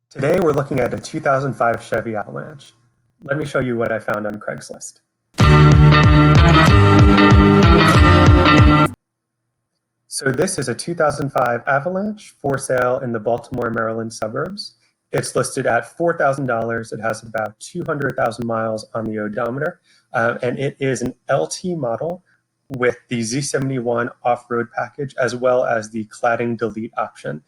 Today we're looking at a 2005 Chevy Avalanche. Let me show you what I found on Craigslist. So this is a 2005 Avalanche for sale in the Baltimore, Maryland suburbs. It's listed at $4,000. It has about 200,000 miles on the odometer, and it is an LT model with the Z71 off-road package as well as the cladding delete option.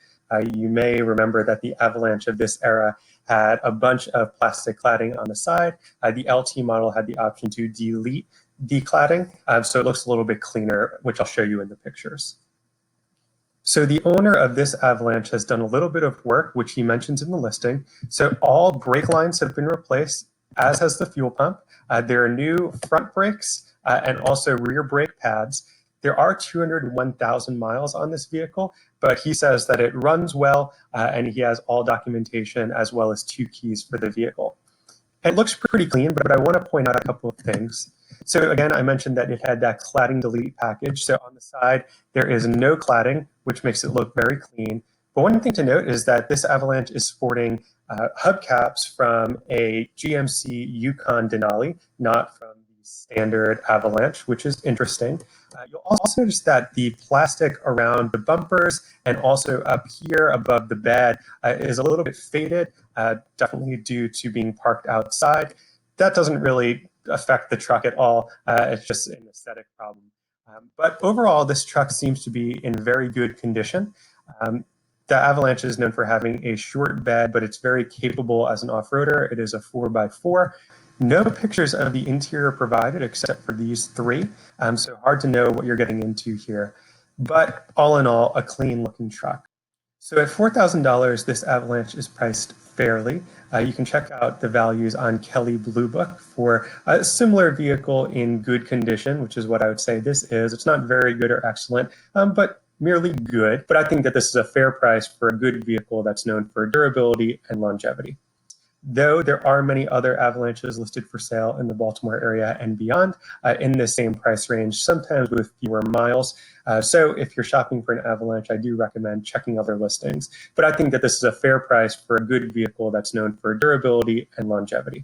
You may remember that the Avalanche of this era had a bunch of plastic cladding on the side. The LT model had the option to delete the cladding, so it looks a little bit cleaner, which I'll show you in the pictures. So the owner of this Avalanche has done a little bit of work, which he mentions in the listing. So all brake lines have been replaced, as has the fuel pump. There are new front brakes and also rear brake pads. There are 201,000 miles on this vehicle, but he says that it runs well and he has all documentation as well as 2 keys for the vehicle. It looks pretty clean, but I want to point out a couple of things. So again, I mentioned that it had that cladding delete package. So on the side, there is no cladding, which makes it look very clean. But one thing to note is that this Avalanche is sporting hubcaps from a GMC Yukon Denali, not from the standard Avalanche, which is interesting. You'll also notice that the plastic around the bumpers and also up here above the bed is a little bit faded, definitely due to being parked outside. That doesn't really affect the truck at all. It's just an aesthetic problem. But overall, this truck seems to be in very good condition. The Avalanche is known for having a short bed, but it's very capable as an off-roader. It is a 4x4. No pictures of the interior provided except for these 3, so hard to know what you're getting into here. But all in all, a clean-looking truck. So at $4,000, this Avalanche is priced fairly. You can check out the values on Kelley Blue Book for a similar vehicle in good condition, which is what I would say this is. It's not very good or excellent, but merely good. But I think that this is a fair price for a good vehicle that's known for durability and longevity. Though there are many other Avalanches listed for sale in the Baltimore area and beyond in the same price range, sometimes with fewer miles. So if you're shopping for an Avalanche, I do recommend checking other listings. But I think that this is a fair price for a good vehicle that's known for durability and longevity.